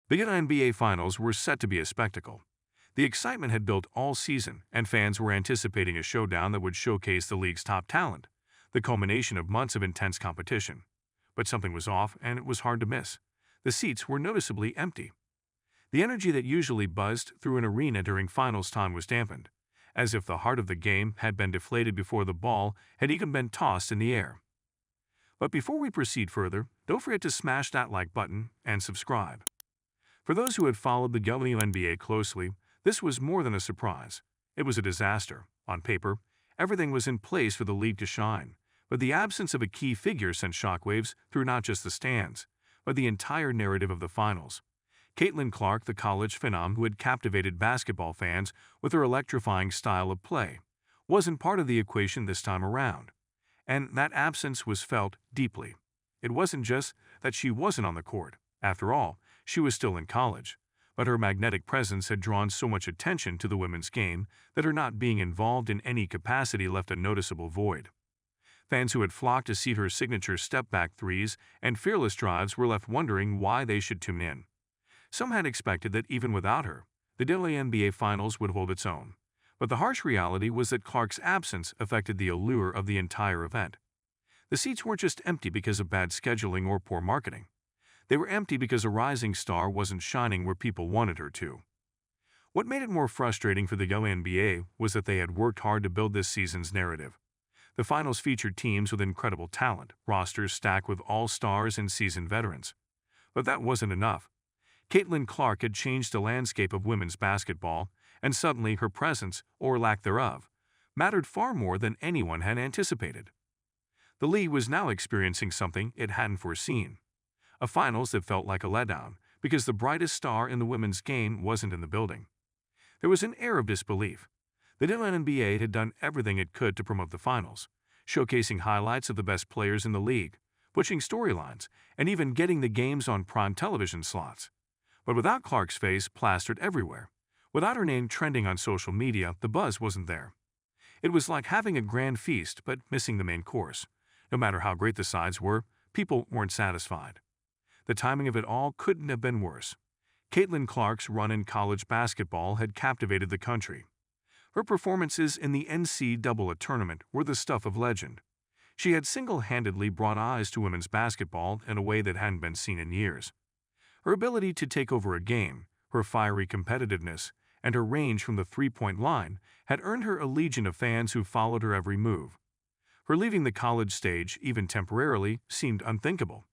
The WNBA Finals were set to be a spectacle. The excitement had built all season, and fans were anticipating a showdown that would showcase the league's top talent, the culmination of months of intense competition. But something was off, and it was hard to miss. The seats were noticeably empty. The energy that usually buzzed through an arena during finals time was dampened, as if the heart of the game had been deflated before the ball had even been tossed in the air. But before we proceed further, don't forget to smash that like button and subscribe. For those who had followed the WNBA closely, this was more than a surprise. It was a disaster. On paper, everything was in place for the league to shine, but the absence of a key figure sent shockwaves through not just the stands, but the entire narrative of the finals. Caitlin Clark, the college phenom who had captivated basketball fans with her electrifying style of play, wasn't part of the equation this time around. And that absence was felt deeply. It wasn't just that she wasn't on the court. After all, she was still in college, but her magnetic presence had drawn so much attention to the women's game that her not being involved in any capacity left a noticeable void. Fans who had flocked to see her signature step-back threes and fearless drives were left wondering why they should tune in. Some had expected that even without her, the WNBA Finals would hold its own. But the harsh reality was that Clark's absence affected the allure of the entire event. The seats weren't just empty because of bad scheduling or poor marketing. They were empty because a rising star wasn't shining where people wanted her to. What made it more frustrating for the WNBA was that they had worked hard to build this season's narrative. The finals featured teams with incredible talent, rosters stacked with all-stars and seasoned veterans. But that wasn't enough. Caitlin Clark had changed the landscape of women's basketball, and suddenly her presence, or lack thereof, mattered far more than anyone had anticipated. The league was now experiencing something it hadn't foreseen. A finals that felt like a letdown, because the brightest star in the women's game wasn't in the building. There was an air of disbelief. The WNBA had done everything it could to promote the finals, showcasing highlights of the best players in the league, pushing storylines, and even getting the games on prime television slots. But without Clark's face plastered everywhere, without her name trending on social media, the buzz wasn't there. It was like having a grand feast but missing the main course. No matter how great the sides were, people weren't satisfied. The timing of it all couldn't have been worse. Caitlin Clark's run in college basketball had captivated the country. Her performances in the NCAA tournament were the stuff of legend. She had single-handedly brought eyes to women's basketball in a way that hadn't been seen in years. Her ability to take over a game, her fiery competitiveness, and her range from the three-point line had earned her a legion of fans who followed her every move. Her leaving the college stage, even temporarily, seemed unthinkable.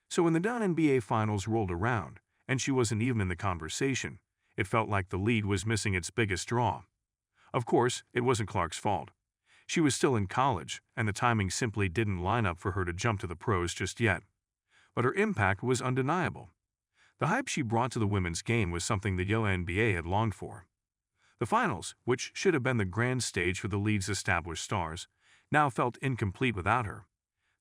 So when the WNBA Finals rolled around, and she wasn't even in the conversation, it felt like the league was missing its biggest draw. Of course, it wasn't Clark's fault. She was still in college, and the timing simply didn't line up for her to jump to the pros just yet. But her impact was undeniable. The hype she brought to the women's game was something the WNBA had longed for. The finals, which should have been the grand stage for the league's established stars, now felt incomplete without her.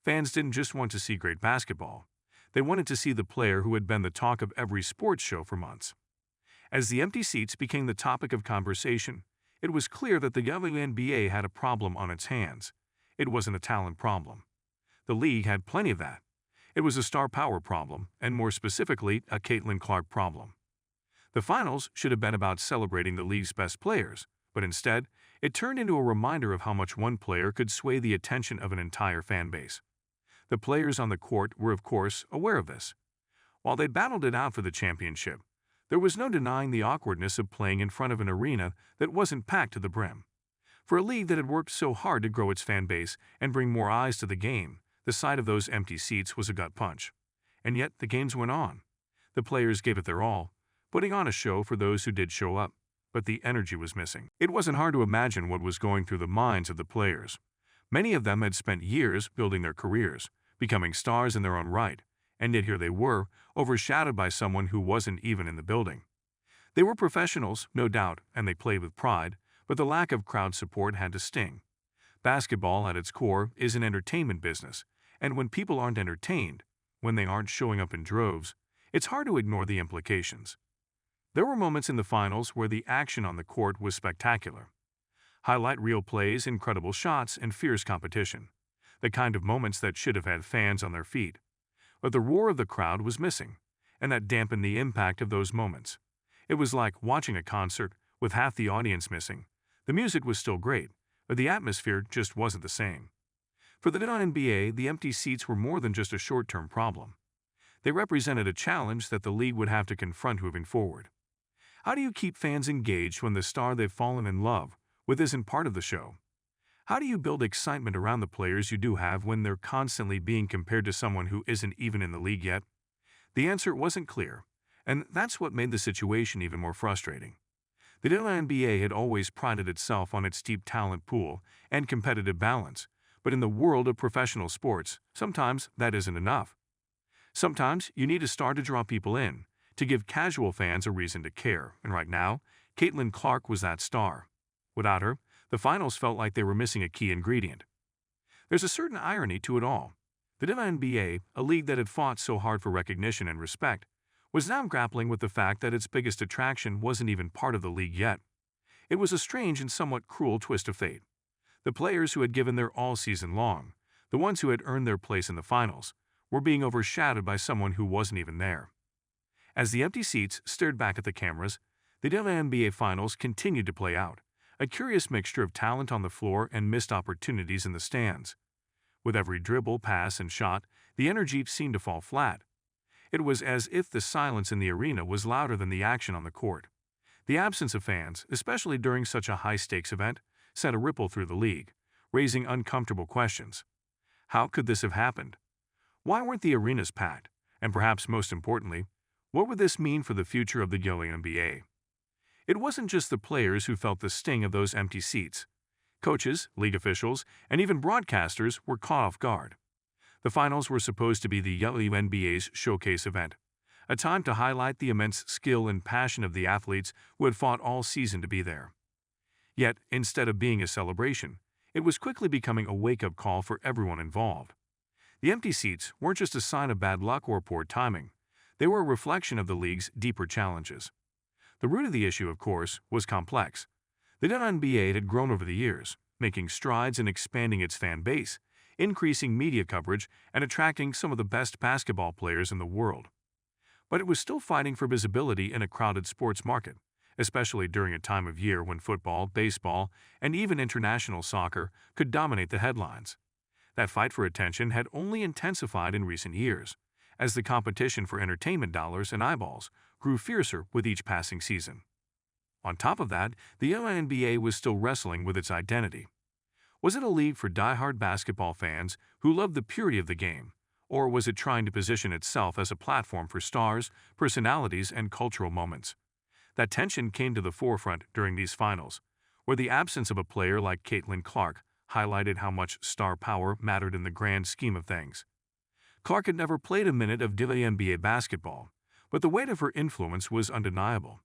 Fans didn't just want to see great basketball. They wanted to see the player who had been the talk of every sports show for months. As the empty seats became the topic of conversation, it was clear that the WNBA had a problem on its hands. It wasn't a talent problem. The league had plenty of that. It was a star power problem, and more specifically, a Caitlin Clark problem. The finals should have been about celebrating the league's best players, but instead, it turned into a reminder of how much one player could sway the attention of an entire fan base. The players on the court were, of course, aware of this. While they battled it out for the championship, there was no denying the awkwardness of playing in front of an arena that wasn't packed to the brim. For a league that had worked so hard to grow its fan base and bring more eyes to the game, the sight of those empty seats was a gut punch. And yet, the games went on. The players gave it their all, putting on a show for those who did show up, but the energy was missing. It wasn't hard to imagine what was going through the minds of the players. Many of them had spent years building their careers, becoming stars in their own right, and yet here they were, overshadowed by someone who wasn't even in the building. They were professionals, no doubt, and they played with pride, but the lack of crowd support had to sting. Basketball, at its core, is an entertainment business, and when people aren't entertained, when they aren't showing up in droves, it's hard to ignore the implications. There were moments in the finals where the action on the court was spectacular. Highlight reel plays, incredible shots, and fierce competition. The kind of moments that should have had fans on their feet. But the roar of the crowd was missing, and that dampened the impact of those moments. It was like watching a concert with half the audience missing. The music was still great, but the atmosphere just wasn't the same. For the WNBA, the empty seats were more than just a short-term problem. They represented a challenge that the league would have to confront moving forward. How do you keep fans engaged when the star they've fallen in love with isn't part of the show? How do you build excitement around the players you do have when they're constantly being compared to someone who isn't even in the league yet? The answer wasn't clear, and that's what made the situation even more frustrating. The WNBA had always prided itself on its deep talent pool and competitive balance, but in the world of professional sports, sometimes that isn't enough. Sometimes you need a star to draw people in, to give casual fans a reason to care, and right now, Caitlin Clark was that star. Without her, the finals felt like they were missing a key ingredient. There's a certain irony to it all. The WNBA, a league that had fought so hard for recognition and respect, was now grappling with the fact that its biggest attraction wasn't even part of the league yet. It was a strange and somewhat cruel twist of fate. The players who had given their all season long, the ones who had earned their place in the finals, were being overshadowed by someone who wasn't even there. As the empty seats stared back at the cameras, the WNBA Finals continued to play out, a curious mixture of talent on the floor and missed opportunities in the stands. With every dribble, pass, and shot, the energy seemed to fall flat. It was as if the silence in the arena was louder than the action on the court. The absence of fans, especially during such a high-stakes event, sent a ripple through the league, raising uncomfortable questions. How could this have happened? Why weren't the arenas packed? And perhaps most importantly, what would this mean for the future of the WNBA? It wasn't just the players who felt the sting of those empty seats. Coaches, league officials, and even broadcasters were caught off guard. The finals were supposed to be the WNBA's showcase event, a time to highlight the immense skill and passion of the athletes who had fought all season to be there. Yet, instead of being a celebration, it was quickly becoming a wake-up call for everyone involved. The empty seats weren't just a sign of bad luck or poor timing. They were a reflection of the league's deeper challenges. The root of the issue, of course, was complex. The WNBA had grown over the years, making strides in expanding its fan base, increasing media coverage, and attracting some of the best basketball players in the world. But it was still fighting for visibility in a crowded sports market, especially during a time of year when football, baseball, and even international soccer could dominate the headlines. That fight for attention had only intensified in recent years, as the competition for entertainment dollars and eyeballs grew fiercer with each passing season. On top of that, the WNBA was still wrestling with its identity. Was it a league for die-hard basketball fans who loved the purity of the game, or was it trying to position itself as a platform for stars, personalities, and cultural moments? That tension came to the forefront during these finals, where the absence of a player like Caitlin Clark highlighted how much star power mattered in the grand scheme of things. Clark had never played a minute of WNBA basketball, but the weight of her influence was undeniable.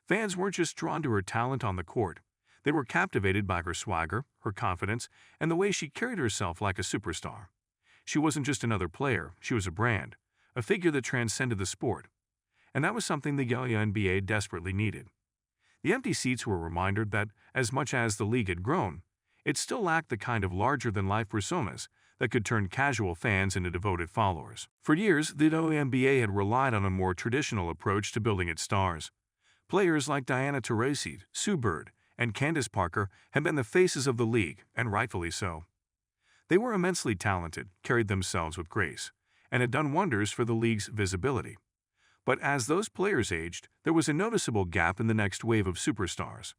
Fans weren't just drawn to her talent on the court. They were captivated by her swagger, her confidence, and the way she carried herself like a superstar. She wasn't just another player, she was a brand, a figure that transcended the sport. And that was something the WNBA desperately needed. The empty seats were a reminder that, as much as the league had grown, it still lacked the kind of larger-than-life personas that could turn casual fans into devoted followers. For years, the WNBA had relied on a more traditional approach to building its stars. Players like Diana Taurasi, Sue Bird, and Candace Parker had been the faces of the league, and rightfully so. They were immensely talented, carried themselves with grace, and had done wonders for the league's visibility. But as those players aged, there was a noticeable gap in the next wave of superstars.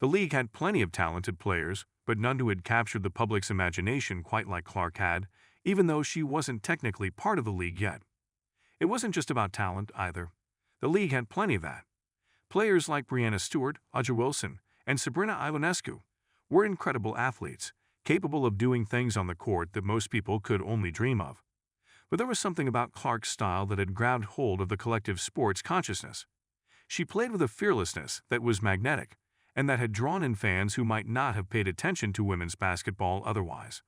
The league had plenty of talented players, but none who had captured the public's imagination quite like Clark had, even though she wasn't technically part of the league yet. It wasn't just about talent, either. The league had plenty of that. Players like Breanna Stewart, Aja Wilson, and Sabrina Ionescu were incredible athletes, capable of doing things on the court that most people could only dream of. But there was something about Clark's style that had grabbed hold of the collective sports consciousness. She played with a fearlessness that was magnetic, and that had drawn in fans who might not have paid attention to women's basketball otherwise.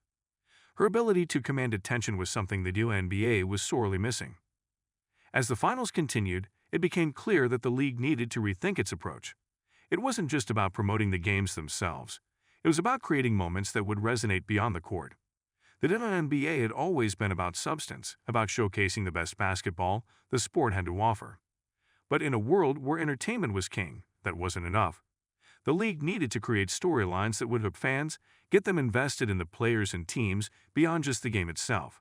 Her ability to command attention was something the WNBA was sorely missing. As the finals continued, it became clear that the league needed to rethink its approach. It wasn't just about promoting the games themselves. It was about creating moments that would resonate beyond the court. The WNBA had always been about substance, about showcasing the best basketball the sport had to offer. But in a world where entertainment was king, that wasn't enough. The league needed to create storylines that would hook fans, get them invested in the players and teams beyond just the game itself.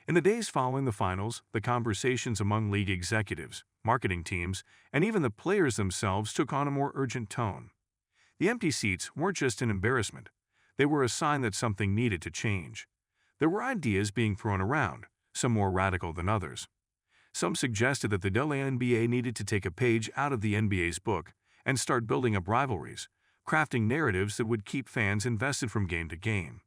In the days following the finals, the conversations among league executives, marketing teams, and even the players themselves took on a more urgent tone. The empty seats weren't just an embarrassment. They were a sign that something needed to change. There were ideas being thrown around, some more radical than others. Some suggested that the WNBA needed to take a page out of the NBA's book and start building up rivalries, crafting narratives that would keep fans invested from game to game.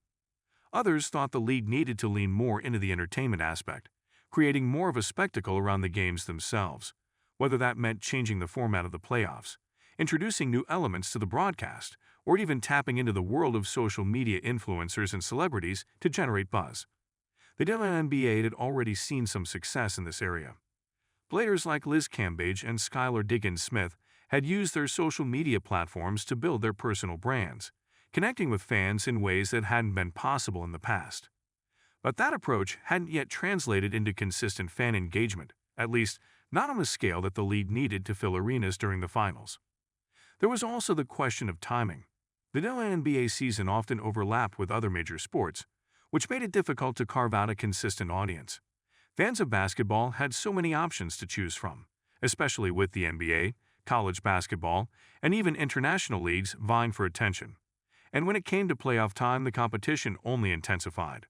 Others thought the league needed to lean more into the entertainment aspect, creating more of a spectacle around the games themselves, whether that meant changing the format of the playoffs, introducing new elements to the broadcast, or even tapping into the world of social media influencers and celebrities to generate buzz. The WNBA had already seen some success in this area. Players like Liz Cambage and Skylar Diggins-Smith had used their social media platforms to build their personal brands, connecting with fans in ways that hadn't been possible in the past. But that approach hadn't yet translated into consistent fan engagement, at least not on the scale that the league needed to fill arenas during the finals. There was also the question of timing. The WNBA season often overlapped with other major sports, which made it difficult to carve out a consistent audience. Fans of basketball had so many options to choose from, especially with the NBA, college basketball, and even international leagues vying for attention. And when it came to playoff time, the competition only intensified.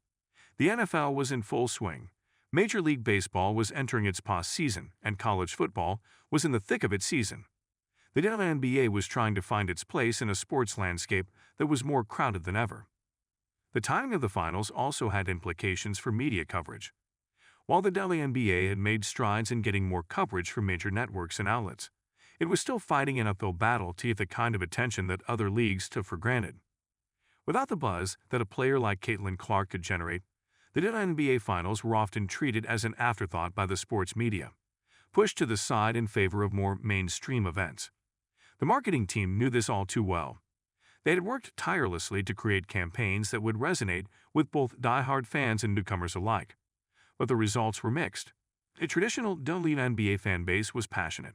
The NFL was in full swing. Major League Baseball was entering its postseason, and college football was in the thick of its season. The WNBA was trying to find its place in a sports landscape that was more crowded than ever. The timing of the finals also had implications for media coverage. While the WNBA had made strides in getting more coverage from major networks and outlets, it was still fighting an uphill battle to get the kind of attention that other leagues took for granted. Without the buzz that a player like Caitlin Clark could generate, the WNBA finals were often treated as an afterthought by the sports media, pushed to the side in favor of more mainstream events. The marketing team knew this all too well. They had worked tirelessly to create campaigns that would resonate with both die-hard fans and newcomers alike. But the results were mixed. A traditional WNBA fan base was passionate,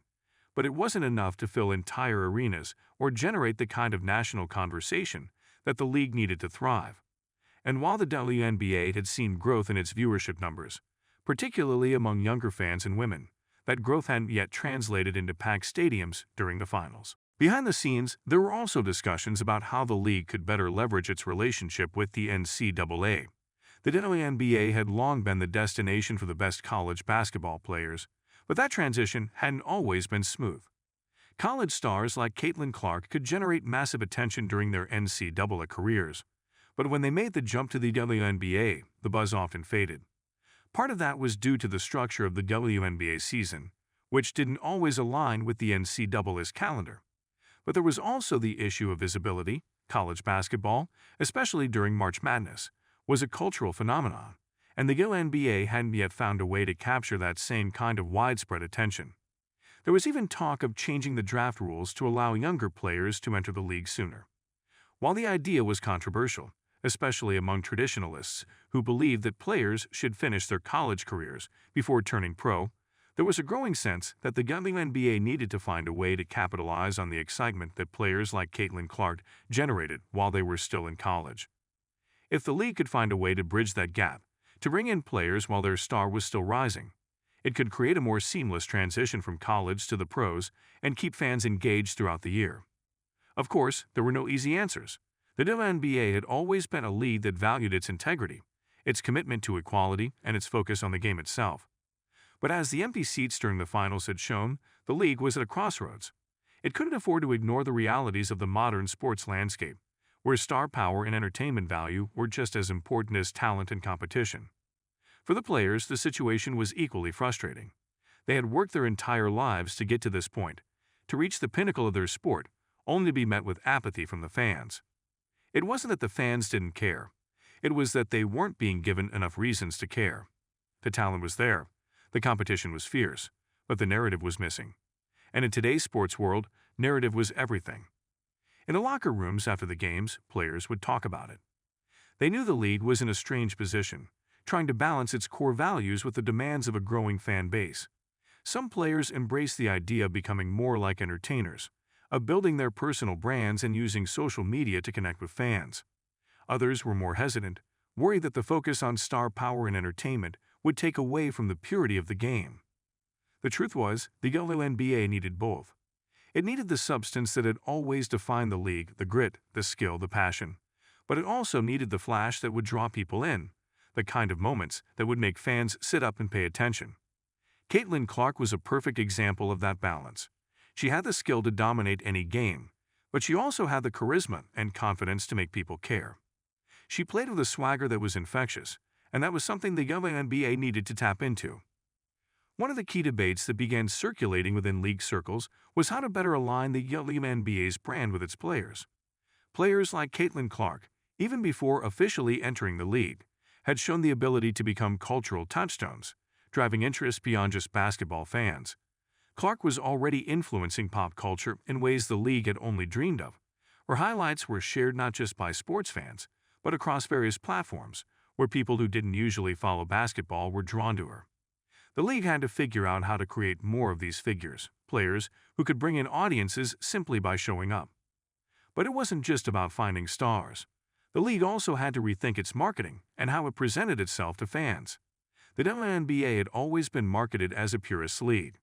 but it wasn't enough to fill entire arenas or generate the kind of national conversation that the league needed to thrive. And while the WNBA had seen growth in its viewership numbers, particularly among younger fans and women, that growth hadn't yet translated into packed stadiums during the finals. Behind the scenes, there were also discussions about how the league could better leverage its relationship with the NCAA. The WNBA had long been the destination for the best college basketball players, but that transition hadn't always been smooth. College stars like Caitlin Clark could generate massive attention during their NCAA careers, but when they made the jump to the WNBA, the buzz often faded. Part of that was due to the structure of the WNBA season, which didn't always align with the NCAA's calendar. But there was also the issue of visibility. College basketball, especially during March Madness, was a cultural phenomenon, and the WNBA hadn't yet found a way to capture that same kind of widespread attention. There was even talk of changing the draft rules to allow younger players to enter the league sooner. While the idea was controversial, especially among traditionalists who believed that players should finish their college careers before turning pro, there was a growing sense that the WNBA needed to find a way to capitalize on the excitement that players like Caitlin Clark generated while they were still in college. If the league could find a way to bridge that gap, to bring in players while their star was still rising, it could create a more seamless transition from college to the pros and keep fans engaged throughout the year. Of course, there were no easy answers. The WNBA had always been a league that valued its integrity, its commitment to equality, and its focus on the game itself. But as the empty seats during the finals had shown, the league was at a crossroads. It couldn't afford to ignore the realities of the modern sports landscape, where star power and entertainment value were just as important as talent and competition. For the players, the situation was equally frustrating. They had worked their entire lives to get to this point, to reach the pinnacle of their sport, only to be met with apathy from the fans. It wasn't that the fans didn't care. It was that they weren't being given enough reasons to care. The talent was there. The competition was fierce, but the narrative was missing. And in today's sports world, narrative was everything. In the locker rooms after the games, players would talk about it. They knew the league was in a strange position, trying to balance its core values with the demands of a growing fan base. Some players embraced the idea of becoming more like entertainers, of building their personal brands and using social media to connect with fans. Others were more hesitant, worried that the focus on star power and entertainment would take away from the purity of the game. The truth was, the WNBA needed both. It needed the substance that had always defined the league, the grit, the skill, the passion. But it also needed the flash that would draw people in, the kind of moments that would make fans sit up and pay attention. Caitlin Clark was a perfect example of that balance. She had the skill to dominate any game, but she also had the charisma and confidence to make people care. She played with a swagger that was infectious, and that was something the WNBA needed to tap into. One of the key debates that began circulating within league circles was how to better align the WNBA's brand with its players. Players like Caitlin Clark, even before officially entering the league, had shown the ability to become cultural touchstones, driving interest beyond just basketball fans. Clark was already influencing pop culture in ways the league had only dreamed of, where highlights were shared not just by sports fans, but across various platforms, where people who didn't usually follow basketball were drawn to her. The league had to figure out how to create more of these figures, players who could bring in audiences simply by showing up. But it wasn't just about finding stars. The league also had to rethink its marketing and how it presented itself to fans. The WNBA had always been marketed as a purist league,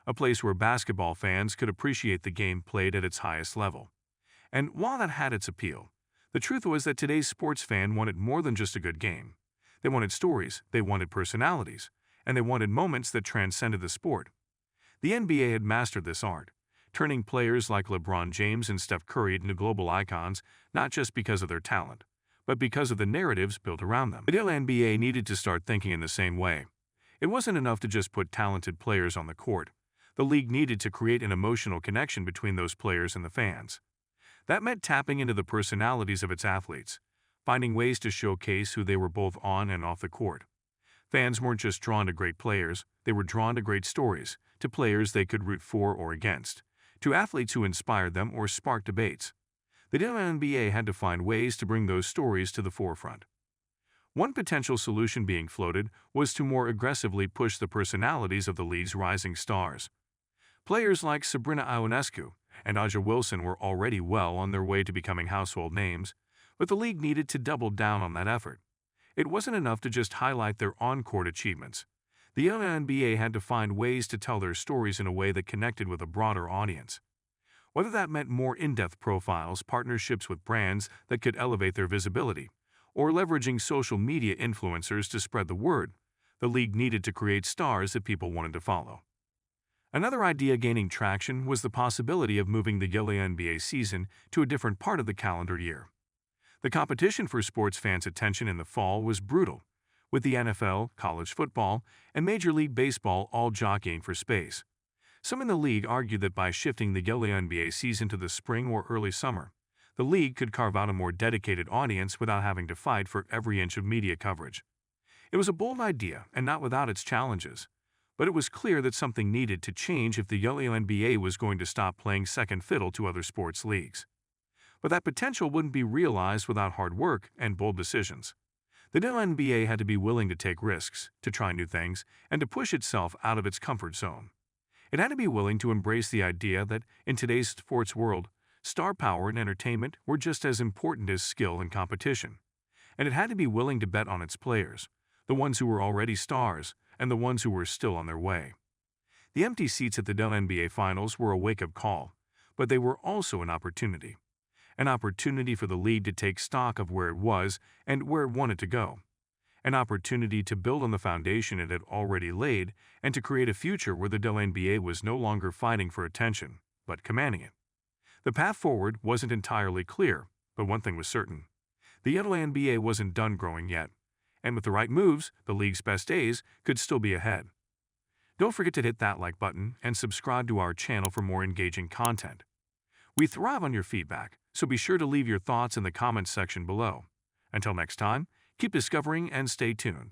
a place where basketball fans could appreciate the game played at its highest level. And while that had its appeal, the truth was that today's sports fan wanted more than just a good game. They wanted stories, they wanted personalities, and they wanted moments that transcended the sport. The NBA had mastered this art, turning players like LeBron James and Steph Curry into global icons not just because of their talent, but because of the narratives built around them. The WNBA needed to start thinking in the same way. It wasn't enough to just put talented players on the court. The league needed to create an emotional connection between those players and the fans. That meant tapping into the personalities of its athletes, finding ways to showcase who they were both on and off the court. Fans weren't just drawn to great players, they were drawn to great stories, to players they could root for or against, to athletes who inspired them or sparked debates. The WNBA had to find ways to bring those stories to the forefront. One potential solution being floated was to more aggressively push the personalities of the league's rising stars. Players like Sabrina Ionescu and Aja Wilson were already well on their way to becoming household names, but the league needed to double down on that effort. It wasn't enough to just highlight their on-court achievements. The WNBA had to find ways to tell their stories in a way that connected with a broader audience. Whether that meant more in-depth profiles, partnerships with brands that could elevate their visibility, or leveraging social media influencers to spread the word, the league needed to create stars that people wanted to follow. Another idea gaining traction was the possibility of moving the WNBA season to a different part of the calendar year. The competition for sports fans' attention in the fall was brutal, with the NFL, college football, and Major League Baseball all jockeying for space. Some in the league argued that by shifting the WNBA season to the spring or early summer, the league could carve out a more dedicated audience without having to fight for every inch of media coverage. It was a bold idea and not without its challenges, but it was clear that something needed to change if the WNBA was going to stop playing second fiddle to other sports leagues. But that potential wouldn't be realized without hard work and bold decisions. The WNBA had to be willing to take risks, to try new things, and to push itself out of its comfort zone. It had to be willing to embrace the idea that, in today's sports world, star power and entertainment were just as important as skill and competition. And it had to be willing to bet on its players, the ones who were already stars and the ones who were still on their way. The empty seats at the WNBA Finals were a wake-up call, but they were also an opportunity. An opportunity for the league to take stock of where it was and where it wanted to go. An opportunity to build on the foundation it had already laid and to create a future where the WNBA was no longer fighting for attention, but commanding it. The path forward wasn't entirely clear, but one thing was certain. The WNBA wasn't done growing yet, and with the right moves, the league's best days could still be ahead. Don't forget to hit that like button and subscribe to our channel for more engaging content. We thrive on your feedback, so be sure to leave your thoughts in the comments section below. Until next time, keep discovering and stay tuned.